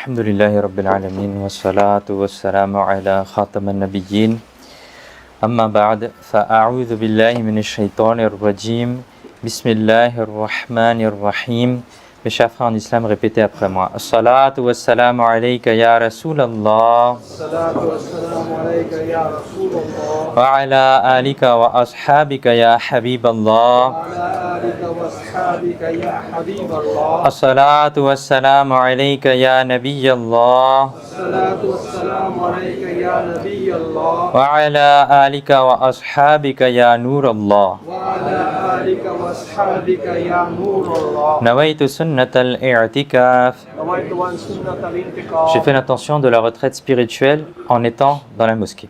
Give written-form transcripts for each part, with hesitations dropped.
Alhamdulillahi Rabbil Alamin wa salatu wa salamu ala khatam al-nabiyyin amma ba'd fa'a'udhu billahi minash shaitanir rajim bismillahir rahmanir rahim. Mes chers frères en islam, répétez après moi. As-salatu wa salamu alayka ya Rasulallah. As-salatu wa salamu alayka ya Rasulallah. Wa ala alika wa ashabika ya Habiballah. Wa ala alika wa ashabika ya Habiballah. As-salatu wa salamu alayka ya Nabiyallah. As-salatu wa salamu alayka ya Nabiyallah. Wa ala alika wa ashabika ya Nurallah. Wa ala alika wa ashabika ya Nurallah. Nawaitu sunnat al-i'tikaf. Nawaitu an sunnat al-intiqaf. J'ai fait l'intention de la retraite spirituelle en étant dans la mosquée.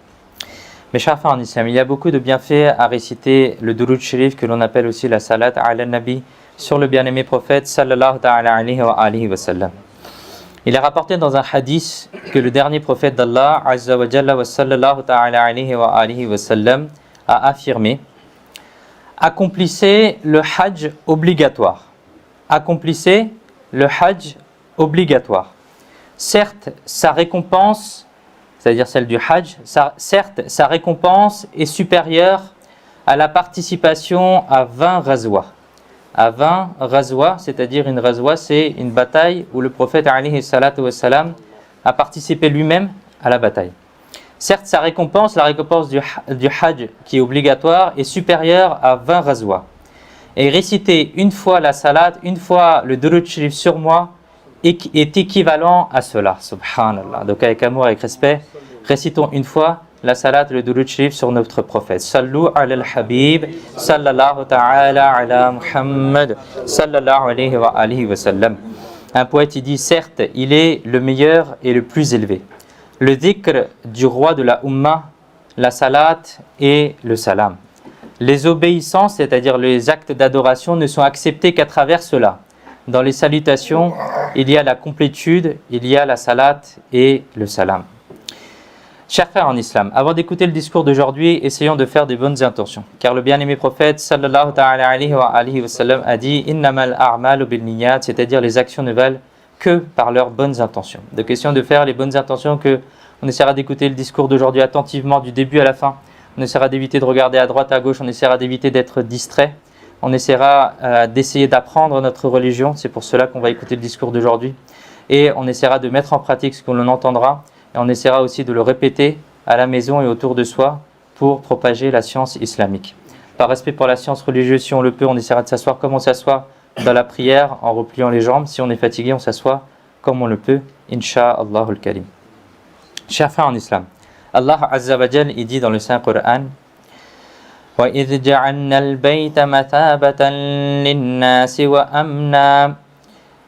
Mes chers frères en islam, il y a beaucoup de bienfaits à réciter le Durud Sharif que l'on appelle aussi la Salat ala Nabi sur le bien-aimé prophète sallallahu ta'ala alayhi wa alihi wa sallam. Il est rapporté dans un hadith que le dernier prophète d'Allah azza wa jalla wa sallallahu ta'ala alayhi wa alihi wa sallam a affirmé: accomplissez le hajj obligatoire. Accomplissez le hajj obligatoire. Certes, sa récompense, c'est-à-dire celle du hajj, certes, sa récompense est supérieure à la participation à 20 razwa. À 20 razwa, c'est-à-dire une razwa, c'est une bataille où le prophète alayhi salatu wassalam a participé lui-même à la bataille. Certes, sa récompense, la récompense du hajj qui est obligatoire, est supérieure à 20 razwa. Et réciter une fois la salat, une fois le Durud Sharif sur moi est équivalent à cela. Subhanallah. Donc avec amour, avec respect, récitons une fois la salat, le Durud Sharif sur notre prophète. Sallu ala al-habib, sallallahu ta'ala ala Muhammad, sallallahu alayhi wa alihi wa sallam. Un poète, il dit, certes, il est le meilleur et le plus élevé. Le dhikr du roi de la Ummah, la salat et le salam. Les obéissances, c'est-à-dire les actes d'adoration, ne sont acceptés qu'à travers cela. Dans les salutations, il y a la complétude, il y a la salat et le salam. Chers frères en islam, avant d'écouter le discours d'aujourd'hui, essayons de faire des bonnes intentions. Car le bien-aimé prophète, sallallahu ta'ala alayhi wa sallam, a dit « Innamal a'malu bil niyyat », c'est-à-dire les actions ne valent que par leurs bonnes intentions. De question de faire les bonnes intentions, que on essaiera d'écouter le discours d'aujourd'hui attentivement du début à la fin. On essaiera d'éviter de regarder à droite, à gauche, on essaiera d'éviter d'être distrait. On essaiera d'essayer d'apprendre notre religion, c'est pour cela qu'on va écouter le discours d'aujourd'hui. Et on essaiera de mettre en pratique ce que l'on entendra. Et on essaiera aussi de le répéter à la maison et autour de soi pour propager la science islamique. Par respect pour la science religieuse, si on le peut, on essaiera de s'asseoir comme on s'assoit dans la prière en repliant les jambes. Si on est fatigué, on s'assoit comme on le peut, Inch'Allah al-Karim. Chers frères en islam, Allah Azza wa Jal, il dit dans le Saint-Coran: وَإِذْ جَعَلْنَا الْبَيْتَ مَثَابَةً لِلنَّاسِ وَأَمْنًا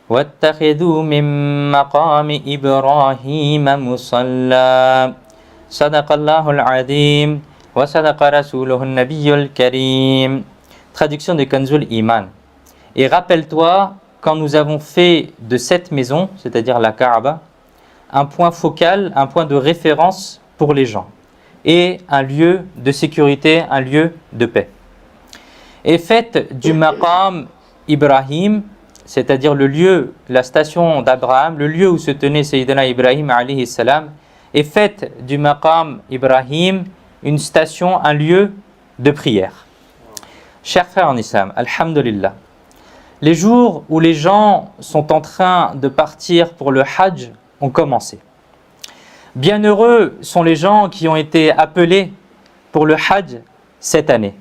وَاتَّخِذُوا مِن مَّقَامِ إِبْرَاهِيمَ مُصَلًّى صَدَقَ اللَّهُ الْعَظِيمُ وَصَدَقَ رَسُولُهُ النَّبِيُّ الْكَرِيمُ. Traduction de Kanzul Iman. Et rappelle-toi quand nous avons fait de cette maison, c'est-à-dire la Kaaba, un point focal, un point de référence pour les gens et un lieu de sécurité, un lieu de paix. Et faites du maqam Ibrahim, c'est-à-dire le lieu, la station d'Abraham, le lieu où se tenait Sayyidina Ibrahim alayhi salam, et faites du maqam Ibrahim une station, un lieu de prière. Chers frères en islam, alhamdulillah, les jours où les gens sont en train de partir pour le hajj ont commencé. Bienheureux sont les gens qui ont été appelés pour le hajj cette année.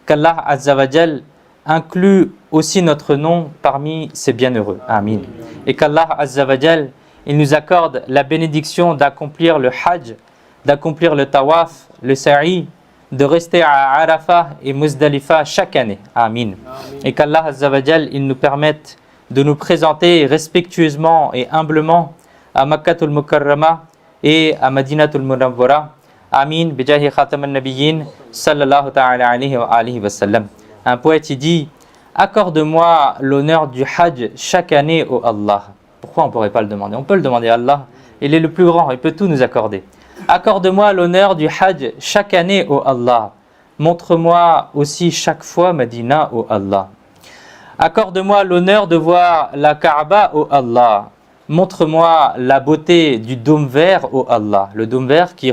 Qu'Allah Azza wa Jal inclut aussi notre nom parmi ces bienheureux. Amin. Et qu'Allah Azza wa Jal, il nous accorde la bénédiction d'accomplir le hajj, d'accomplir le tawaf, le sa'i, de rester à Arafah et Muzdalifa chaque année. Amin. Et qu'Allah Azza wa Jal, il nous permette de nous présenter respectueusement et humblement à Makkatul Mukarrama et à Madinatul Munawwara. Amin. Bijahi khatam al-nabiyyin sallallahu ta'ala alayhi wa alihi wa sallam. Un poète, il dit: accorde-moi l'honneur du hajj chaque année, ô Allah. Pourquoi on ne pourrait pas le demander? On peut le demander à Allah. Il est le plus grand, il peut tout nous accorder. Accorde-moi l'honneur du hajj chaque année, ô Allah. Montre-moi aussi chaque fois Medina, ô Allah. Accorde-moi l'honneur de voir la Kaaba, ô Allah. montre-moi la beauté du dôme vert, ô Allah, le dôme vert qui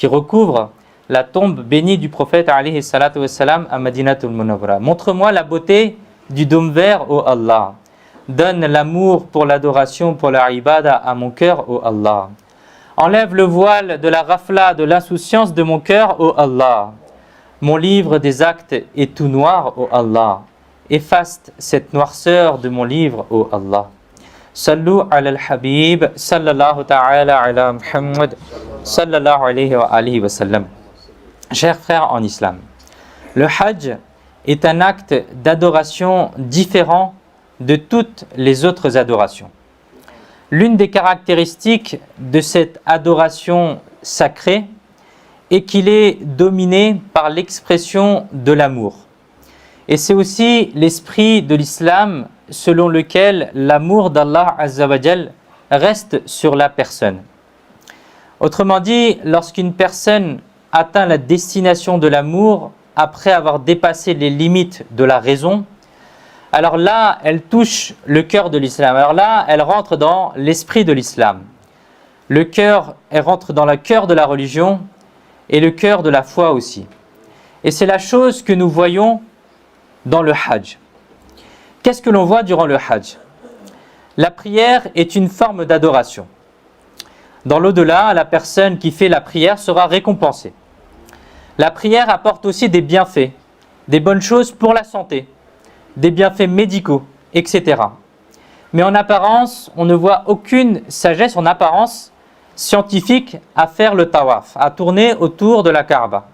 recouvre la tombe bénie du prophète alayhi salatu wassalam à Madinatul Munawwara. Montre-moi la beauté du dôme vert, ô Allah. Donne l'amour pour l'adoration, pour la ibada à mon cœur, ô Allah. Enlève le voile de la rafla, de l'insouciance de mon cœur, ô Allah. Mon livre des actes est tout noir, ô Allah. Efface cette noirceur de mon livre, ô Allah. Sallu ala al-Habib, sallallahu ta'ala ala Muhammad, sallallahu alayhi wa alihi wa sallam. Chers frères en islam, le Hajj est un acte d'adoration différent de toutes les autres adorations. L'une des caractéristiques de cette adoration sacrée est qu'il est dominé par l'expression de l'amour. Et c'est aussi l'esprit de l'islam selon lequel l'amour d'Allah Azza wa Jal reste sur la personne. Autrement dit, lorsqu'une personne atteint la destination de l'amour après avoir dépassé les limites de la raison, alors là, elle touche le cœur de l'islam. Alors là, elle rentre dans l'esprit de l'islam. Le cœur, elle rentre dans le cœur de la religion et le cœur de la foi aussi. Et c'est la chose que nous voyons dans le Hajj. Qu'est-ce que l'on voit durant le Hajj? La prière est une forme d'adoration. Dans l'au-delà, la personne qui fait la prière sera récompensée. La prière apporte aussi des bienfaits, des bonnes choses pour la santé, des bienfaits médicaux, etc. Mais en apparence, on ne voit aucune sagesse en apparence scientifique à faire le tawaf, à tourner autour de la Kaaba.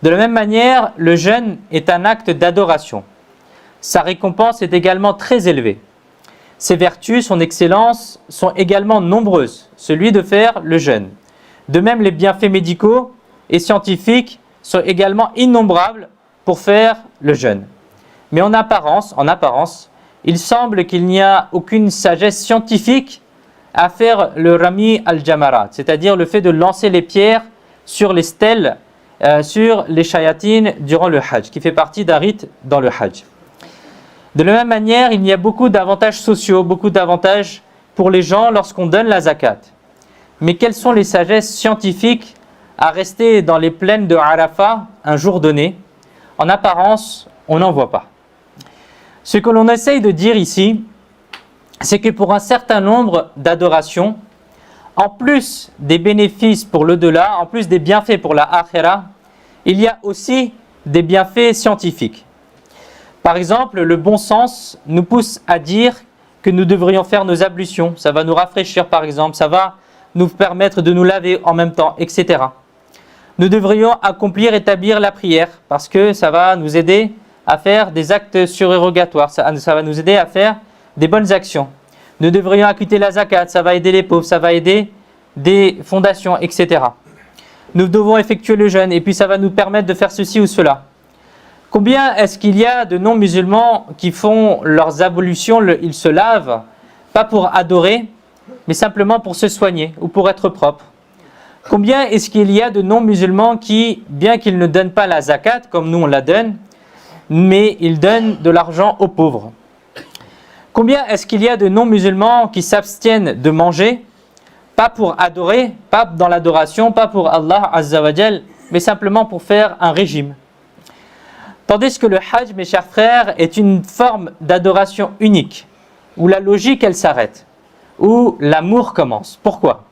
De la même manière, le jeûne est un acte d'adoration. Sa récompense est également très élevée. Ses vertus, son excellence sont également nombreuses, celui de faire le jeûne. De même, les bienfaits médicaux et scientifiques sont également innombrables pour faire le jeûne. Mais en apparence, il semble qu'il n'y a aucune sagesse scientifique à faire le rami al-jamarat, c'est-à-dire le fait de lancer les pierres sur les stèles, sur les shayatines durant le Hajj, qui fait partie d'un rite dans le Hajj. De la même manière, il y a beaucoup d'avantages sociaux, beaucoup d'avantages pour les gens lorsqu'on donne la zakat. Mais quelles sont les sagesses scientifiques à rester dans les plaines de Arafat un jour donné? En apparence, on n'en voit pas. Ce que l'on essaye de dire ici, c'est que pour un certain nombre d'adorations, en plus des bénéfices pour l'au-delà, en plus des bienfaits pour la akhira, il y a aussi des bienfaits scientifiques. Par exemple, le bon sens nous pousse à dire que nous devrions faire nos ablutions. Ça va nous rafraîchir par exemple, ça va nous permettre de nous laver en même temps, etc. Nous devrions établir la prière parce que ça va nous aider à faire des actes surérogatoires, ça va nous aider à faire des bonnes actions. Nous devrions acquitter la zakat, ça va aider les pauvres, ça va aider des fondations, etc. Nous devons effectuer le jeûne et puis ça va nous permettre de faire ceci ou cela. Combien est-ce qu'il y a de non-musulmans qui font leurs ablutions, ils se lavent, pas pour adorer, mais simplement pour se soigner ou pour être propre? Combien est-ce qu'il y a de non-musulmans qui, bien qu'ils ne donnent pas la zakat, comme nous on la donne, mais ils donnent de l'argent aux pauvres? Combien est-ce qu'il y a de non-musulmans qui s'abstiennent de manger, pas pour adorer, pas dans l'adoration, pas pour Allah Azza wa Jal, mais simplement pour faire un régime? Tandis que le Hajj, mes chers frères, est une forme d'adoration unique, où la logique elle s'arrête, où l'amour commence. Pourquoi?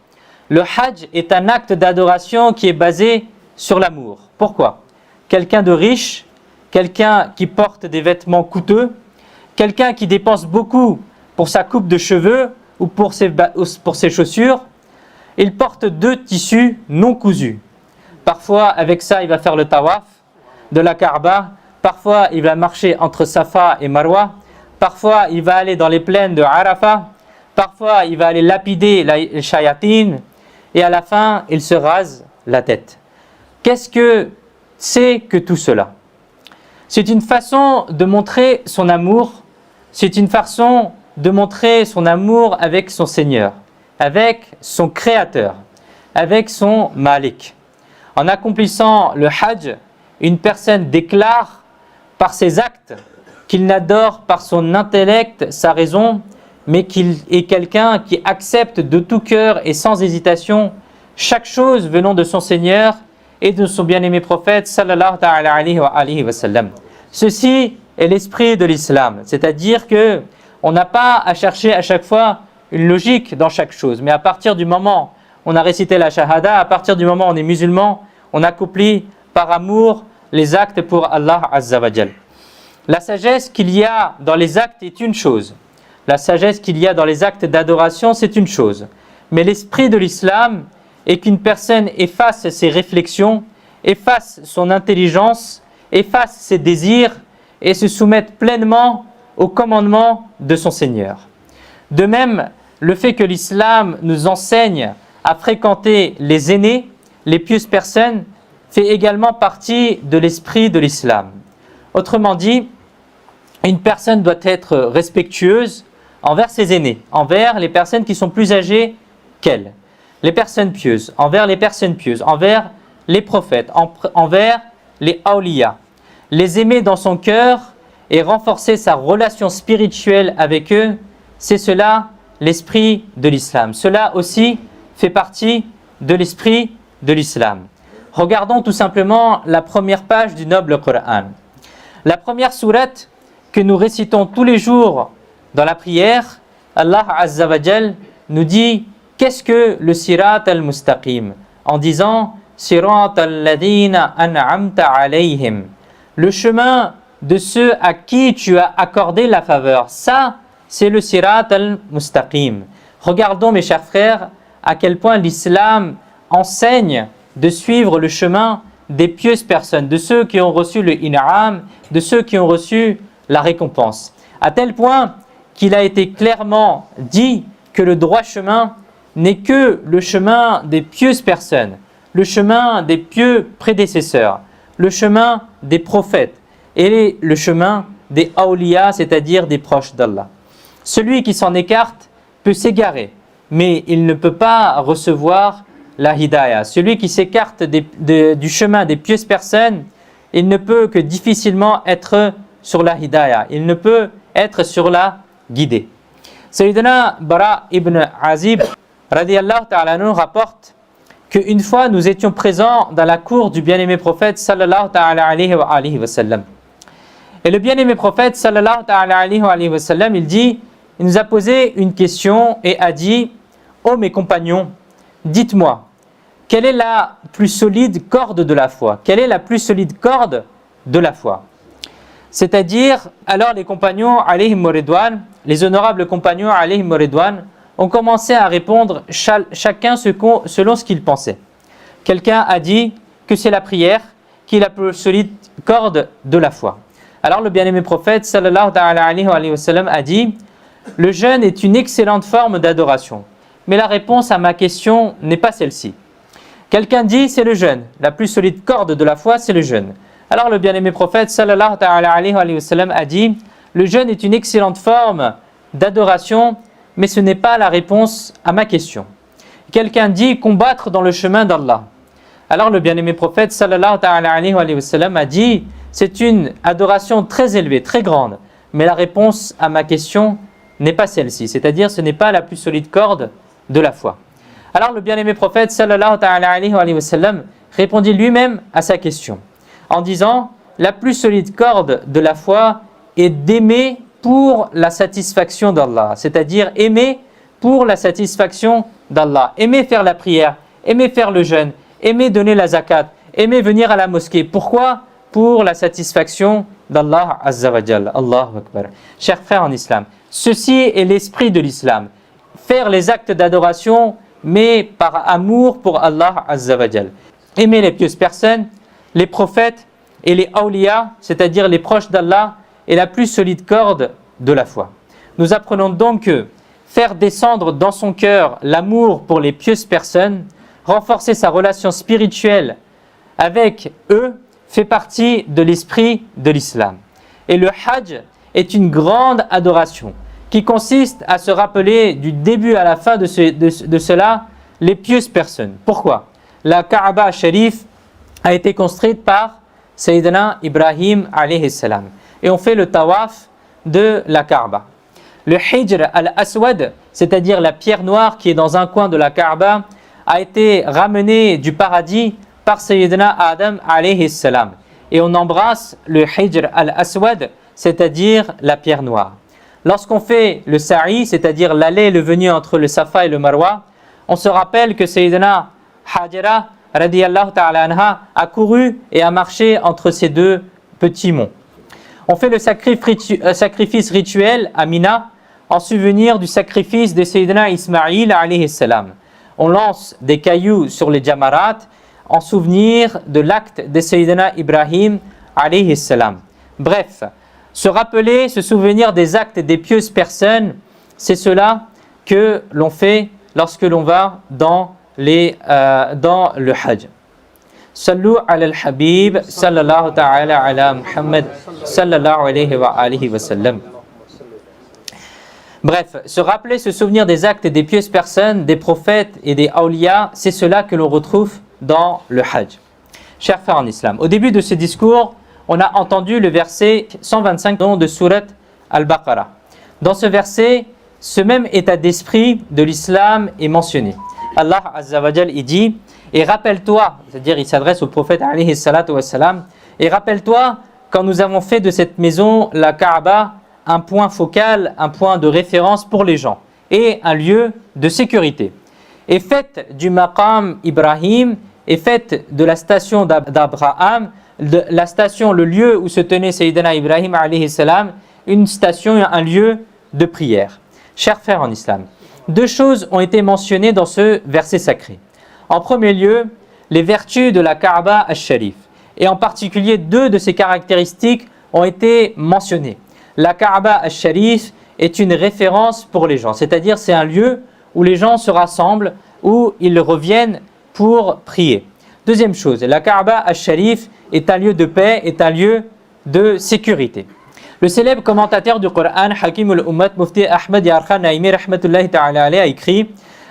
Le Hajj est un acte d'adoration qui est basé sur l'amour. Pourquoi? Quelqu'un de riche, quelqu'un qui porte des vêtements coûteux, quelqu'un qui dépense beaucoup pour sa coupe de cheveux ou pour ses chaussures, il porte 2 tissus non cousus. Parfois, avec ça, il va faire le tawaf de la Kaaba. Parfois, il va marcher entre Safa et Marwa. Parfois, il va aller dans les plaines de Arafat. Parfois, il va aller lapider les shayatines. Et à la fin, il se rase la tête. Qu'est-ce que c'est que tout cela? C'est une façon de montrer son amour. C'est une façon de montrer son amour avec son Seigneur, avec son Créateur, avec son Malik. En accomplissant le Hajj, une personne déclare par ses actes qu'il n'adore par son intellect, sa raison, mais qu'il est quelqu'un qui accepte de tout cœur et sans hésitation chaque chose venant de son Seigneur et de son bien-aimé prophète sallallahu alayhi wa sallam. Ceci est l'esprit de l'islam, c'est-à-dire que on n'a pas à chercher à chaque fois une logique dans chaque chose, mais à partir du moment où on a récité la shahada, à partir du moment où on est musulman, on accomplit par amour les actes pour Allah Azza wa Jal. La sagesse qu'il y a dans les actes est une chose. La sagesse qu'il y a dans les actes d'adoration, c'est une chose. Mais l'esprit de l'islam est qu'une personne efface ses réflexions, efface son intelligence, efface ses désirs et se soumette pleinement au commandement de son Seigneur. De même, le fait que l'islam nous enseigne à fréquenter les aînés, les pieuses personnes, fait également partie de l'esprit de l'islam. Autrement dit, une personne doit être respectueuse envers ses aînés, envers les personnes qui sont plus âgées qu'elle, les personnes pieuses, envers les personnes pieuses, envers les prophètes, envers les awliya, les aimer dans son cœur et renforcer sa relation spirituelle avec eux, c'est cela l'esprit de l'islam. Cela aussi fait partie de l'esprit de l'islam. Regardons tout simplement la première page du noble Coran. La première sourate que nous récitons tous les jours dans la prière, Allah Azza wa Jal nous dit qu'est-ce que le sirat al-mustaqim en disant sirat al-ladina an'amta alayhim, le chemin de ceux à qui tu as accordé la faveur. Ça, c'est le sirat al-mustaqim. Regardons mes chers frères à quel point l'islam enseigne de suivre le chemin des pieuses personnes, de ceux qui ont reçu le in'am, de ceux qui ont reçu la récompense. À tel point qu'il a été clairement dit que le droit chemin n'est que le chemin des pieuses personnes, le chemin des pieux prédécesseurs, le chemin des prophètes et le chemin des awliya, c'est-à-dire des proches d'Allah. Celui qui s'en écarte peut s'égarer, mais il ne peut pas recevoir la hidayah. Celui qui s'écarte du chemin des pieuses personnes, il ne peut que difficilement être sur la hidayah. Il ne peut être sur la guidée. Sayyidina Bara ibn Azib radiyallahu ta'ala anhu rapporte qu'une fois nous étions présents dans la cour du bien-aimé prophète sallallahu ta'ala alayhi wa sallam. Et le bien-aimé prophète sallallahu ta'ala alayhi wa sallam, il nous a posé une question et a dit: ô mes compagnons, dites-moi, quelle est la plus solide corde de la foi? Quelle est la plus solide corde de la foi? C'est-à-dire, alors les compagnons alayhim ridwan, les honorables compagnons alayhim ridwan, ont commencé à répondre chacun selon ce qu'il pensait. Quelqu'un a dit que c'est la prière qui est la plus solide corde de la foi. Alors le bien-aimé prophète sallallahu alayhi wa sallam a dit: le jeûne est une excellente forme d'adoration. Mais la réponse à ma question n'est pas celle-ci. Quelqu'un dit c'est le jeûne, la plus solide corde de la foi c'est le jeûne. Alors le bien-aimé prophète sallallahu alayhi wa sallam a dit: le jeûne est une excellente forme d'adoration, mais ce n'est pas la réponse à ma question. Quelqu'un dit combattre dans le chemin d'Allah. Alors le bien-aimé prophète sallallahu alayhi wa sallam a dit: c'est une adoration très élevée, très grande, mais la réponse à ma question n'est pas celle-ci, c'est-à-dire ce n'est pas la plus solide corde de la foi. Alors le bien-aimé prophète sallallahu alayhi wa sallam répondit lui-même à sa question en disant: la plus solide corde de la foi est d'aimer pour la satisfaction d'Allah, c'est-à-dire aimer pour la satisfaction d'Allah, aimer faire la prière, aimer faire le jeûne, aimer donner la zakat, aimer venir à la mosquée. Pourquoi? Pour la satisfaction d'Allah Azza wa Jal. Allahu Akbar. Chers frères en islam, ceci est l'esprit de l'islam. Faire les actes d'adoration, mais par amour pour Allah Azza wa Jal. Aimer les pieuses personnes, les prophètes et les awliya, c'est-à-dire les proches d'Allah, est la plus solide corde de la foi. Nous apprenons donc que faire descendre dans son cœur l'amour pour les pieuses personnes, renforcer sa relation spirituelle avec eux, fait partie de l'esprit de l'islam. Et le hajj est une grande adoration qui consiste à se rappeler du début à la fin de cela les pieuses personnes. Pourquoi? La Kaaba Sharif a été construite par Sayyidina Ibrahim alayhi salam et on fait le tawaf de la Kaaba. Le Hijr al-Aswad, c'est-à-dire la pierre noire qui est dans un coin de la Kaaba, a été ramenée du paradis par Sayyidina Adam alayhi salam. Et on embrasse le Hijr al-Aswad, c'est-à-dire la pierre noire. Lorsqu'on fait le sa'i, c'est-à-dire l'aller et le venu entre le Safa et le Marwa, on se rappelle que Sayyidina Hajara radiyallahu ta'ala anha a couru et a marché entre ces deux petits monts. On fait le sacrifice rituel à Mina en souvenir du sacrifice de Sayyidina Ismaïl alayhi salam. On lance des cailloux sur les jamarat en souvenir de l'acte de Sayyidina Ibrahim alayhi salam. Bref, se rappeler, se souvenir des actes des pieuses personnes, c'est cela que l'on fait lorsque l'on va dans le Hajj. Sallu ala al-Habib, sallallahu ta'ala ala Muhammad, sallallahu alayhi wa alihi wa sallam. Bref, se rappeler, se souvenir des actes des pieuses personnes, des prophètes et des awliya, c'est cela que l'on retrouve dans le Hajj. Chers frères en islam, au début de ce discours, on a entendu le verset 125 de Surat Al-Baqarah. Dans ce verset, ce même état d'esprit de l'islam est mentionné. Allah Azza wa Jal, il dit, et rappelle-toi, c'est-à-dire il s'adresse au prophète alayhi salatu wa salam, et rappelle-toi quand nous avons fait de cette maison, la Kaaba, un point focal, un point de référence pour les gens, et un lieu de sécurité. Et faites du maqam Ibrahim, et faites de la station d'Abraham, la station, le lieu où se tenait Sayyidina Ibrahim alayhi salam, une station, un lieu de prière. Chers frères en islam, deux choses ont été mentionnées dans ce verset sacré. En premier lieu, les vertus de la Kaaba al-Sharif, et en particulier deux de ses caractéristiques ont été mentionnées. La Kaaba al-Sharif est une référence pour les gens, c'est-à-dire c'est un lieu où les gens se rassemblent, où ils reviennent pour prier. Deuxième chose, la Kaaba al-Sharif est un lieu de paix, est un lieu de sécurité. Le célèbre commentateur du Coran, Hakim al-Ummat, Mufti Ahmad Yarkhan Naimi rahmatullahi ta'ala alayhi, a écrit: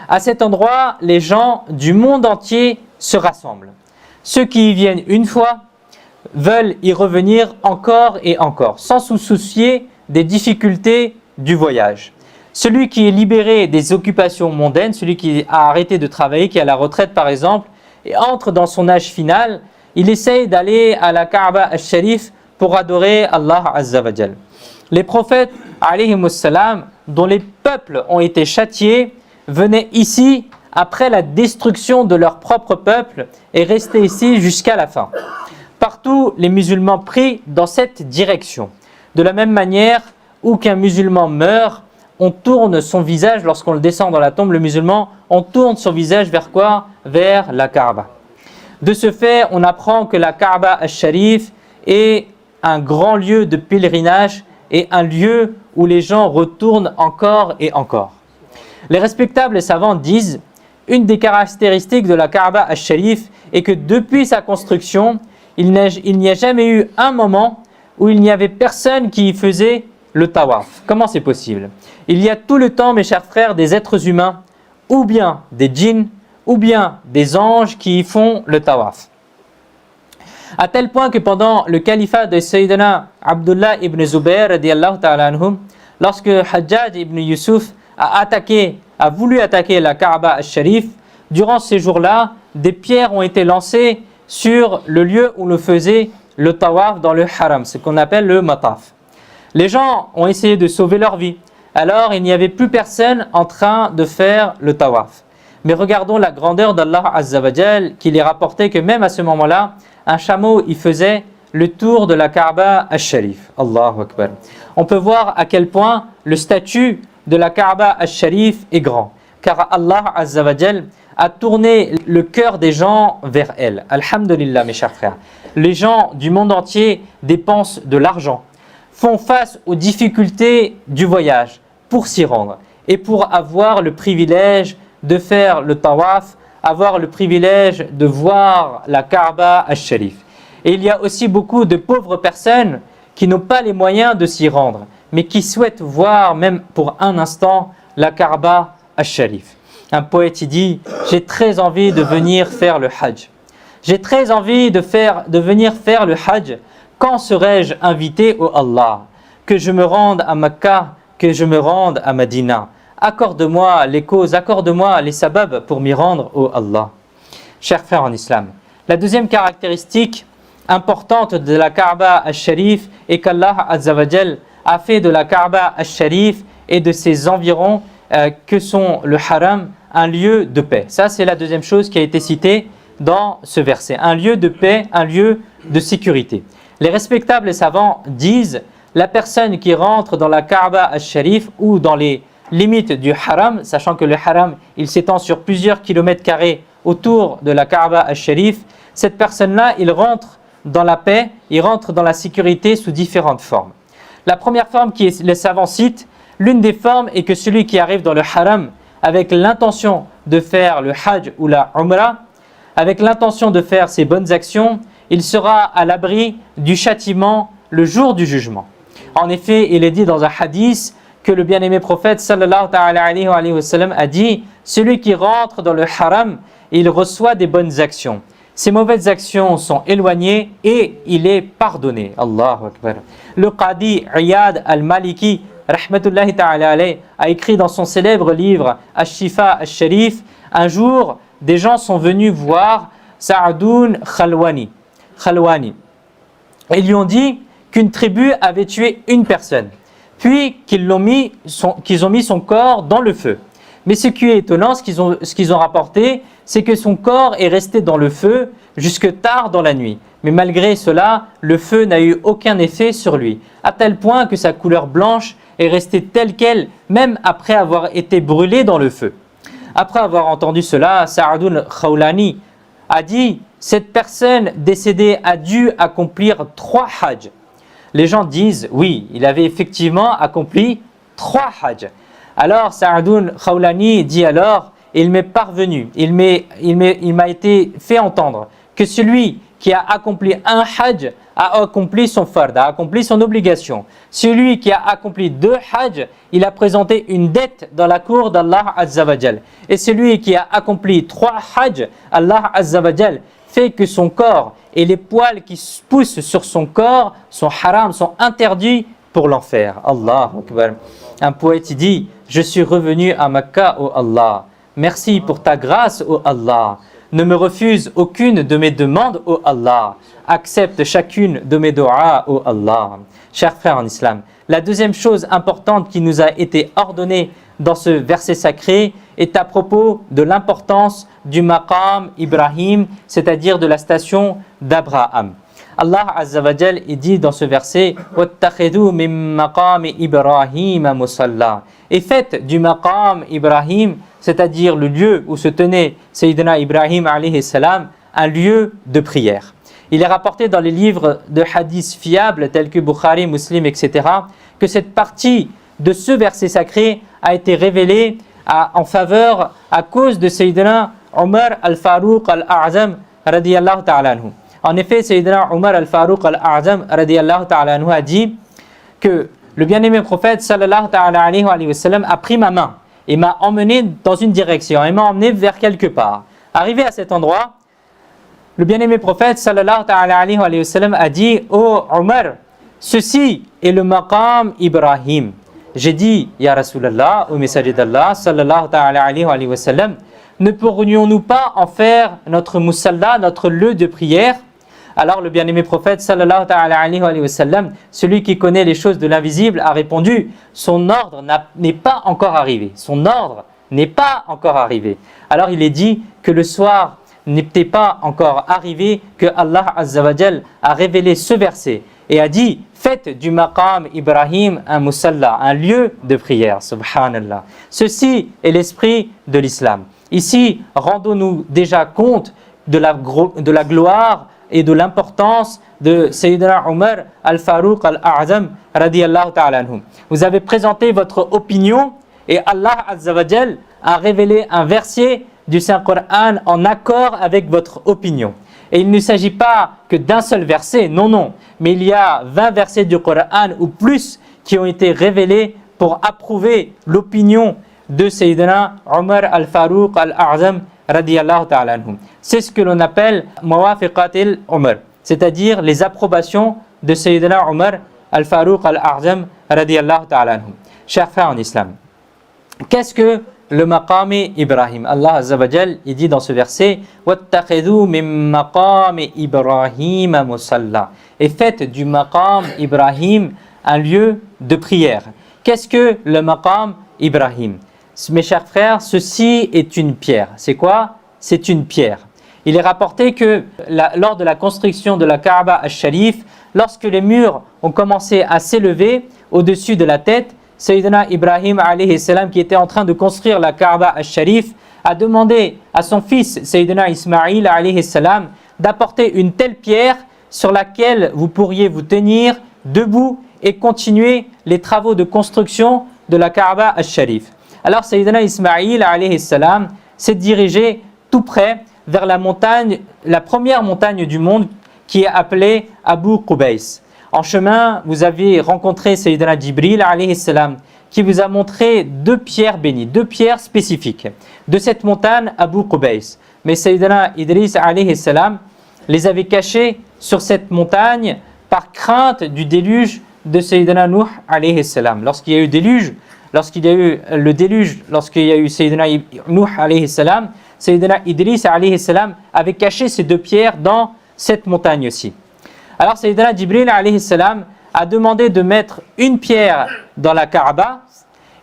à cet endroit, les gens du monde entier se rassemblent. Ceux qui y viennent une fois veulent y revenir encore et encore, sans se soucier des difficultés du voyage. Celui qui est libéré des occupations mondaines, celui qui a arrêté de travailler, qui est à la retraite par exemple, et entre dans son âge final, il essaye d'aller à la Kaaba al-Sharif pour adorer Allah Azza wa Jal. Les prophètes, alayhimus salam, dont les peuples ont été châtiés, venaient ici après la destruction de leur propre peuple et restaient ici jusqu'à la fin. Partout, les musulmans prient dans cette direction. De la même manière, où qu'un musulman meurt, on tourne son visage, lorsqu'on le descend dans la tombe, le musulman, on tourne son visage vers quoi? Vers la Kaaba. De ce fait, on apprend que la Kaaba al-Sharif est un grand lieu de pèlerinage et un lieu où les gens retournent encore et encore. Les respectables savants disent, une des caractéristiques de la Kaaba al-Sharif est que depuis sa construction, il n'y a jamais eu un moment où il n'y avait personne qui y faisait le tawaf. Comment c'est possible? Il y a tout le temps, mes chers frères, des êtres humains, ou bien des djinns, ou bien des anges qui y font le tawaf. À tel point que pendant le califat de Sayyidina Abdullah ibn Zubayr, radiyallahu ta'ala anhum, lorsque Hajjaj ibn Yusuf a voulu attaquer la Kaaba al-Sharif, durant ces jours-là, des pierres ont été lancées sur le lieu où l'on faisait le tawaf dans le haram, ce qu'on appelle le mataf. Les gens ont essayé de sauver leur vie, alors il n'y avait plus personne en train de faire le tawaf. Mais regardons la grandeur d'Allah Azza wa Jal, qu'il est rapporté que même à ce moment-là, un chameau y faisait le tour de la Kaaba al-Sharif. Allahu Akbar. On peut voir à quel point le statut de la Kaaba al-Sharif est grand, car Allah Azza wa Jal a tourné le cœur des gens vers elle. Alhamdulillah, mes chers frères. Les gens du monde entier dépensent de l'argent, font face aux difficultés du voyage pour s'y rendre et pour avoir le privilège de faire le tawaf, avoir le privilège de voir la Kaaba al-Sharif. Et il y a aussi beaucoup de pauvres personnes qui n'ont pas les moyens de s'y rendre, mais qui souhaitent voir même pour un instant la Kaaba al-Sharif. Un poète il dit: j'ai très envie de venir faire le Hajj. J'ai très envie de venir faire le Hajj. Quand serai-je invité au Allah? Que je me rende à Mecca, que je me rende à Madina. Accorde-moi les causes, accorde-moi les sababs pour m'y rendre, ô Allah. Chers frères en islam, la deuxième caractéristique importante de la Kaaba al-Sharif est qu'Allah Azza wa Jal a fait de la Kaaba al-Sharif et de ses environs que sont le haram un lieu de paix. Ça, c'est la deuxième chose qui a été citée dans ce verset. Un lieu de paix, un lieu de sécurité. Les respectables savants disent la personne qui rentre dans la Kaaba al-Sharif ou dans les limites du haram, sachant que le haram, il s'étend sur plusieurs kilomètres carrés autour de la Kaaba al-Sharif, cette personne-là, il rentre dans la paix, il rentre dans la sécurité sous différentes formes. La première forme que les savants citent, l'une des formes est que celui qui arrive dans le haram avec l'intention de faire le hajj ou la umrah, avec l'intention de faire ses bonnes actions, il sera à l'abri du châtiment le jour du jugement. En effet, il est dit dans un hadith que le bien-aimé prophète sallallahu alayhi wa sallam a dit « Celui qui rentre dans le haram, il reçoit des bonnes actions. Ses mauvaises actions sont éloignées et il est pardonné. » Allahu Akbar. Le Qadi Iyad al-Maliki rahmatullahi ta'ala alayhi, a écrit dans son célèbre livre Ash-Shifa al-Sharif, un jour, des gens sont venus voir Sa'adoun Khalwani. Ils lui ont dit qu'une tribu avait tué une personne, puis qu'ils ont mis son corps dans le feu. Mais ce qui est étonnant, ce qu'ils ont rapporté, c'est que son corps est resté dans le feu jusque tard dans la nuit. Mais malgré cela, le feu n'a eu aucun effet sur lui, à tel point que sa couleur blanche est restée telle qu'elle, même après avoir été brûlé dans le feu. Après avoir entendu cela, Sa'adoun Khawlani a dit « Cette personne décédée a dû accomplir 3 hajj ». Les gens disent « Oui, il avait effectivement accompli 3 hajj ». Alors Sa'adoun Khawlani dit alors « Il m'est parvenu, il m'a été fait entendre que celui qui a accompli un hajj a accompli son fard, a accompli son obligation. Celui qui a accompli 2 hajj, il a présenté une dette dans la cour d'Allah Azza wa Jal. Et celui qui a accompli 3 hajj, Allah Azza wa Jal fait que son corps et les poils qui poussent sur son corps sont haram, sont interdits pour l'enfer. Allah Akbar. Un poète dit « Je suis revenu à Makkah, ô Allah. Merci pour ta grâce, ô Allah. Ne me refuse aucune de mes demandes, ô Allah. Accepte chacune de mes doigts, ô Allah. » Chers frères en islam, la deuxième chose importante qui nous a été ordonnée dans ce verset sacré est à propos de l'importance du maqam Ibrahim, c'est-à-dire de la station d'Abraham. Allah Azza wa Jal dit dans ce verset « وَاتَّخِذُوا مِن مَقَامِ إِبْرَاهِيمَ مُصَلَّى » Et faites du maqam Ibrahim, c'est-à-dire le lieu où se tenait Sayyidina Ibrahim alayhi salam, un lieu de prière. Il est rapporté dans les livres de hadiths fiables tels que Bukhari, Muslim, etc. que cette partie de ce verset sacré a été révélée en faveur à cause de Sayyidina Omar al-Farouq al-A'zam radiyallahu ta'ala anhu. En effet, Sayyidina Omar al-Farouq al-A'zam radiyallahu ta'ala anhu a dit que le bien-aimé prophète sallallahu ta'ala alayhi wa sallam a pris ma main et m'a emmené dans une direction et m'a emmené vers quelque part. Arrivé à cet endroit, le bien-aimé prophète sallallahu ta'ala alayhi wa sallam a dit « Oh Omar, ceci est le maqam Ibrahim. » J'ai dit « Ya Rasulallah, au messager d'Allah sallallahu ta'ala alayhi wa sallam, ne pourrions-nous pas en faire notre musalla, notre lieu de prière ?» Alors le bien-aimé prophète sallallahu ta'ala alayhi wa sallam, celui qui connaît les choses de l'invisible, a répondu « Son ordre n'est pas encore arrivé. Son ordre n'est pas encore arrivé. » Alors il est dit que le soir n'était pas encore arrivé que Allah Azza wa Jal a révélé ce verset et a dit « Faites du maqam Ibrahim un musalla, un lieu de prière. » Subhanallah. Ceci est l'esprit de l'islam. Ici, rendons-nous déjà compte de la gloire et de l'importance de Sayyidina Omar al-Farouq al-A'zam radiyallahu ta'ala anhu. Vous avez présenté votre opinion et Allah Azza wa Jal a révélé un verset du Saint-Coran en accord avec votre opinion. Et il ne s'agit pas que d'un seul verset, non, mais il y a 20 versets du Coran ou plus qui ont été révélés pour approuver l'opinion de Sayyidina Omar al-Farouq al-A'zam radiyallahu ta'ala anhu. C'est ce que l'on appelle Mawafiqat al-Umar, c'est-à-dire les approbations de Sayyidina Omar Al-Farouq Al-A'zam radiyallahu ta'ala anhu. Chers frères en islam, qu'est-ce que le maqam Ibrahim? Allah Azza wa Jal, il dit dans ce verset وَاتَّخِذُوا مِن مَقَامِ إِبْرَاهِيمَ مُصَلَّى, et faites du maqam Ibrahim un lieu de prière. Qu'est-ce que le maqam Ibrahim? Mes chers frères, ceci est une pierre. C'est quoi? C'est une pierre. Il est rapporté que lors de la construction de la Kaaba al-Sharif, lorsque les murs ont commencé à s'élever au-dessus de la tête, Sayyidina Ibrahim alayhi salam, qui était en train de construire la Kaaba al-Sharif, a demandé à son fils Sayyidina Ismaïl alayhi salam d'apporter une telle pierre sur laquelle vous pourriez vous tenir debout et continuer les travaux de construction de la Kaaba al-Sharif. Alors Sayyidina Ismaïl alayhi salam s'est dirigé tout près vers la montagne, la première montagne du monde qui est appelée Abu Qubays. En chemin, vous avez rencontré Sayyidina Jibril alayhi salam qui vous a montré deux pierres bénies, deux pierres spécifiques de cette montagne Abu Qubays. Mais Sayyidina Idris alayhi salam les avait cachées sur cette montagne par crainte du déluge de Sayyidina Nuh alayhi salam. Lorsqu'il y a eu le déluge, lorsqu'il y a eu Sayyidina Nuh alayhi salam, Sayyidina Idris alayhi salam avait caché ces deux pierres dans cette montagne aussi. Alors Sayyidina Jibril alayhi salam a demandé de mettre une pierre dans la Kaaba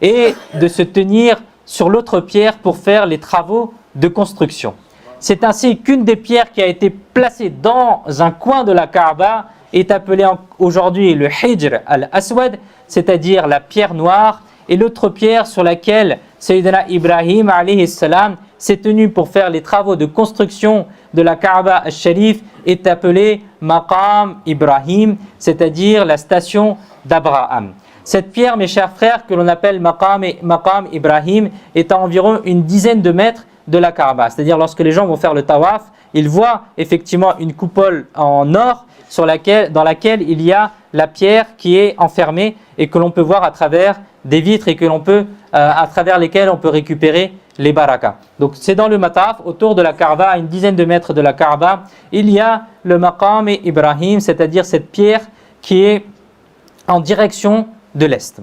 et de se tenir sur l'autre pierre pour faire les travaux de construction. C'est ainsi qu'une des pierres qui a été placée dans un coin de la Kaaba est appelée aujourd'hui le Hijr al-Aswad, c'est-à-dire la pierre noire, et l'autre pierre sur laquelle Sayyidina Ibrahim alayhi salam s'est tenu pour faire les travaux de construction de la Kaaba al-Sharif est appelée Maqam Ibrahim, c'est-à-dire la station d'Abraham. Cette pierre, mes chers frères, que l'on appelle Maqam Ibrahim, est à environ une dizaine de mètres de la Kaaba. C'est-à-dire lorsque les gens vont faire le tawaf, ils voient effectivement une coupole en or dans laquelle il y a la pierre qui est enfermée et que l'on peut voir à travers des vitres et à travers lesquelles on peut récupérer les barakas. Donc c'est dans le mataf, autour de la Kaaba, à une dizaine de mètres de la Kaaba, il y a le Maqam Ibrahim, c'est-à-dire cette pierre qui est en direction de l'Est,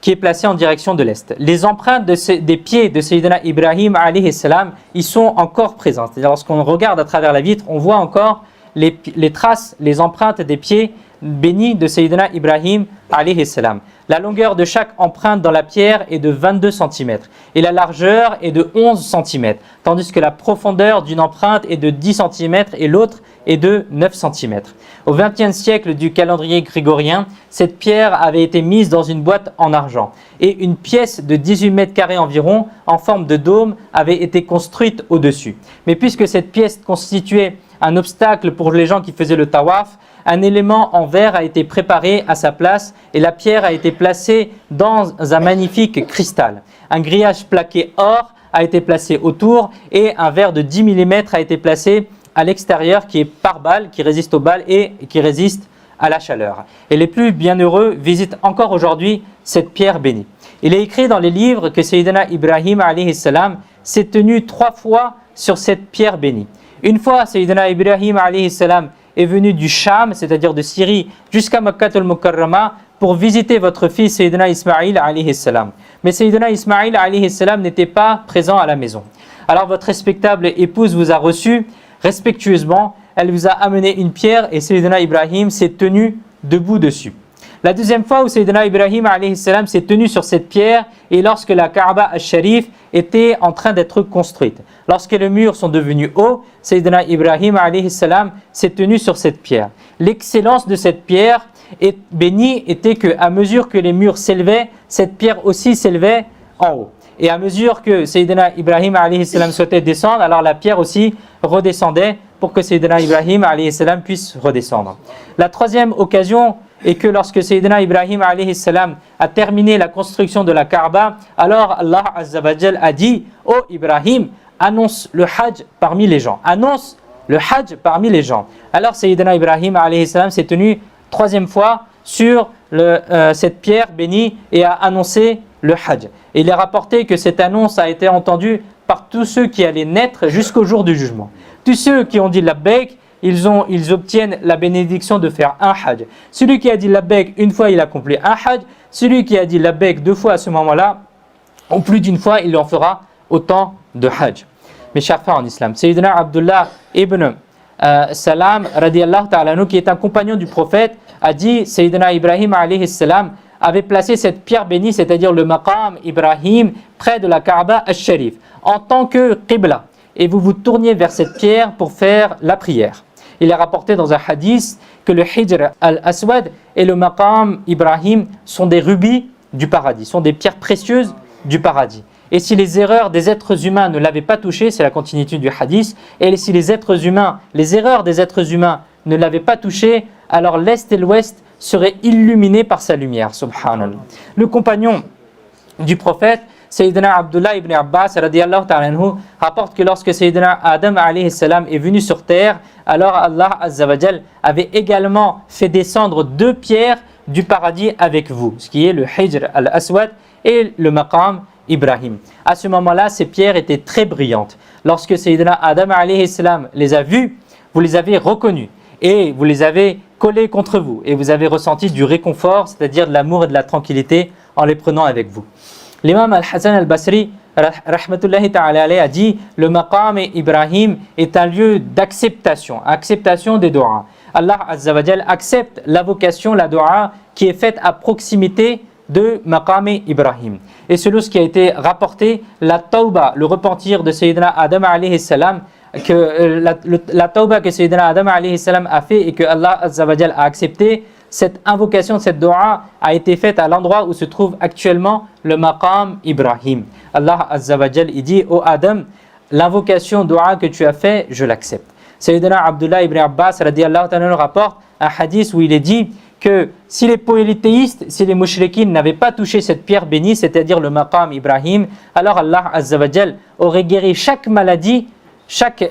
qui est placée en direction de l'Est. Les empreintes des pieds de Sayyidina Ibrahim alayhi salam, ils sont encore présents. C'est-à-dire lorsqu'on regarde à travers la vitre, on voit encore les traces, les empreintes des pieds bénis de Sayyidina Ibrahim alayhi salam. La longueur de chaque empreinte dans la pierre est de 22 cm et la largeur est de 11 cm, tandis que la profondeur d'une empreinte est de 10 cm et l'autre est de 9 cm. Au XXe siècle du calendrier grégorien, cette pierre avait été mise dans une boîte en argent et une pièce de 18 mètres carrés environ en forme de dôme avait été construite au-dessus. Mais puisque cette pièce constituait un obstacle pour les gens qui faisaient le tawaf, un élément en verre a été préparé à sa place et la pierre a été placée dans un magnifique cristal. Un grillage plaqué or a été placé autour et un verre de 10 mm a été placé à l'extérieur qui est par balle, qui résiste aux balles et qui résiste à la chaleur. Et les plus bienheureux visitent encore aujourd'hui cette pierre bénie. Il est écrit dans les livres que Sayyidina Ibrahim alayhi salam s'est tenu 3 fois sur cette pierre bénie. Une fois, Sayyidina Ibrahim alayhi salam est venu du Sham, c'est-à-dire de Syrie, jusqu'à Makkah al-Mukarrama pour visiter votre fils Sayyidina Ismaïl alayhi salam. Mais Sayyidina Ismaïl alayhi salam n'était pas présent à la maison. Alors votre respectable épouse vous a reçu respectueusement, elle vous a amené une pierre et Sayyidina Ibrahim s'est tenu debout dessus. La deuxième fois où Sayyidina Ibrahim alayhi salam s'est tenu sur cette pierre est lorsque la Kaaba al-Sharif était en train d'être construite. Lorsque les murs sont devenus hauts, Sayyidina Ibrahim alayhi salam s'est tenu sur cette pierre. L'excellence de cette pierre bénie était qu'à mesure que les murs s'élevaient, cette pierre aussi s'élevait en haut. Et à mesure que Sayyidina Ibrahim alayhi salam souhaitait descendre, alors la pierre aussi redescendait pour que Sayyidina Ibrahim alayhi salam puisse redescendre. La troisième occasion est que lorsque Sayyidina Ibrahim alayhi salam a terminé la construction de la Kaaba, alors Allah Azza wa Jal a dit « Oh Ibrahim, annonce le Hajj parmi les gens. Annonce le Hajj parmi les gens. » Alors Sayyidina Ibrahim alayhi salam s'est tenu troisième fois sur cette pierre bénie et a annoncé le Hajj. Et il est rapporté que cette annonce a été entendue par tous ceux qui allaient naître jusqu'au jour du jugement. Tous ceux qui ont dit labbaik, ils obtiennent la bénédiction de faire un hajj. Celui qui a dit labbaik une fois, il accomplit un hajj. Celui qui a dit labbaik 2 fois à ce moment-là, ou plus d'une fois, il en fera autant de hajj. Mes chers frères en islam, Sayyidina Abdullah ibn Salam, radiallahu ta'ala anhu, qui est un compagnon du prophète, a dit, Sayyidina Ibrahim alayhi salam avait placé cette pierre bénie, c'est-à-dire le maqam Ibrahim, près de la Kaaba al-Sharif, en tant que qibla. Et vous vous tourniez vers cette pierre pour faire la prière. Il est rapporté dans un hadith que le Hijr al-Aswad et le maqam Ibrahim sont des rubis du paradis, sont des pierres précieuses du paradis. Et si les erreurs des êtres humains ne l'avaient pas touché, c'est la continuité du hadith, et si les erreurs des êtres humains ne l'avaient pas touché, alors l'Est et l'Ouest seraient illuminés par sa lumière, subhanallah. Le compagnon du prophète, Sayyidina Abdullah ibn Abbas radiyallahu ta'ala anhu, rapporte que lorsque Sayyidina Adam alayhi salam est venu sur terre, alors Allah azza wa jal avait également fait descendre 2 pierres du paradis avec vous, ce qui est le Hijr al-Aswad et le maqam Ibrahim. À ce moment-là, ces pierres étaient très brillantes. Lorsque Sayyidina Adam alayhi salam les a vues, vous les avez reconnues et vous les avez collées contre vous et vous avez ressenti du réconfort, c'est-à-dire de l'amour et de la tranquillité en les prenant avec vous. L'imam Al-Hasan Al-Basri rahmatullahi ta'ala alayhi a dit le maqam Ibrahim est un lieu d'acceptation des doigts. Allah azza wa jal accepte la vocation, la doua qui est faite à proximité de maqam Ibrahim. Et selon ce qui a été rapporté, la tauba, le repentir de Sayyidina Adam alayhi salam, la tauba que Sayyidina Adam alayhi salam a fait et que Allah azza wa jal a accepté, cette invocation, cette doua a été faite à l'endroit où se trouve actuellement le maqam Ibrahim. Allah azza wa jal, il dit, ô Adam, l'invocation doua que tu as fait, je l'accepte. Sayyidina Abdullah ibn Abbas radiyallahu ta'ala rapporte un hadith où il est dit que si les polythéistes, si les mushrikines n'avaient pas touché cette pierre bénie, c'est-à-dire le maqam Ibrahim, alors Allah azza wa jal aurait guéri chaque maladie,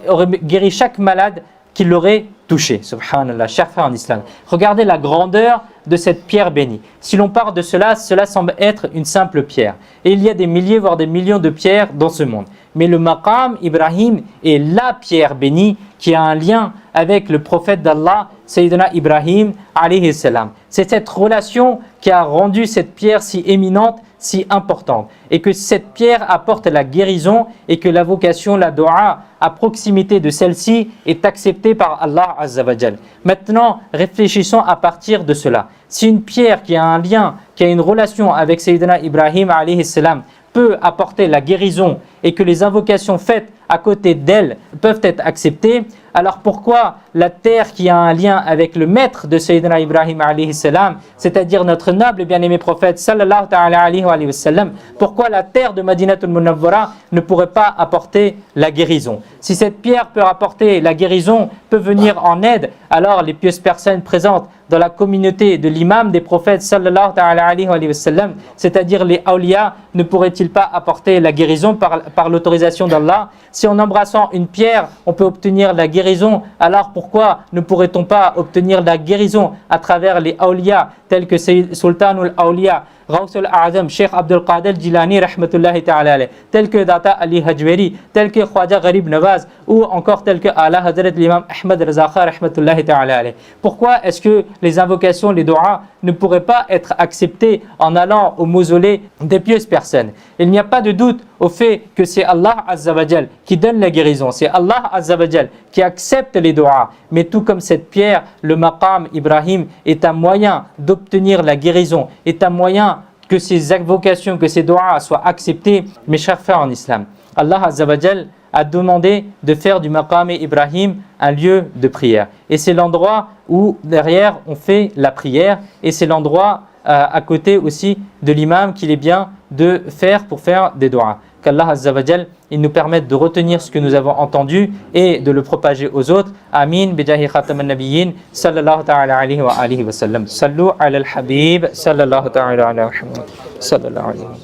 aurait guéri chaque malade qui l'aurait touché. Subhanallah, chers frères en islam. Regardez la grandeur de cette pierre bénie. Si l'on part de cela semble être une simple pierre. Et il y a des milliers, voire des millions de pierres dans ce monde. Mais le maqam Ibrahim est la pierre bénie qui a un lien avec le prophète d'Allah, Sayyidina Ibrahim alayhi salam. C'est cette relation qui a rendu cette pierre si éminente, si importante. Et que cette pierre apporte la guérison et que la vocation, la doua, à proximité de celle-ci est acceptée par Allah azza wa jal. Maintenant, réfléchissons à partir de cela. Si une pierre qui a un lien, qui a une relation avec Sayyidina Ibrahim alayhi salam peut apporter la guérison et que les invocations faites à côté d'elle peuvent être acceptées, alors pourquoi la terre qui a un lien avec le maître de Sayyidina Ibrahim alayhi salam, c'est-à-dire notre noble et bien-aimé prophète sallallahu ta'ala alayhi wa sallam, pourquoi la terre de Madinatul Munawwara ne pourrait pas apporter la guérison? Si cette pierre peut apporter la guérison, peut venir en aide, alors les pieuses personnes présentes dans la communauté de l'imam des prophètes sallallahu ta'ala alayhi wa sallam, c'est-à-dire les awliya, ne pourraient-ils pas apporter la guérison par l'autorisation d'Allah? Si en embrassant une pierre, on peut obtenir la guérison, alors pourquoi ne pourrait-on pas obtenir la guérison à travers les awliya tels que Sultanul Awliya, Ghaus al-A'zam, Cheikh Abdul Qadir Jilani rahmatullahi ta'ala alayh, tel que Data Ali Hajweri, tel que Khwaja Gharib Nawaz ou encore tel que Ala Hazrat l'imam Ahmad Razakha rahmatullahi ta'ala alayh. Pourquoi est-ce que les invocations, les doigts ne pourraient pas être acceptées en allant au mausolée des pieuses personnes? Il n'y a pas de doute au fait que c'est Allah azza wa jal qui donne la guérison, c'est Allah azza wa jal qui accepte les doigts. Mais tout comme cette pierre, le maqam Ibrahim est un moyen d'obtenir la guérison, est un moyen que ces invocations, que ces doigts soient acceptés. Mes chers frères en islam, Allah azza wa jal a demandé de faire du maqam Ibrahim un lieu de prière. Et c'est l'endroit où derrière on fait la prière et c'est l'endroit à côté aussi de l'imam qu'il est bien de faire pour faire des doigts. Qu'Allah azza wa jal il nous permette de retenir ce que nous avons entendu et de le propager aux autres. Amin. Bijahi khatam an-nabiyyin sallallahu ta'ala alayhi wa alihi wa sallam. Sallu ala al-habib sallallahu ta'ala ala Muhammad sallallahu alayhi wa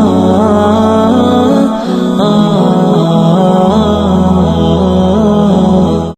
sallam.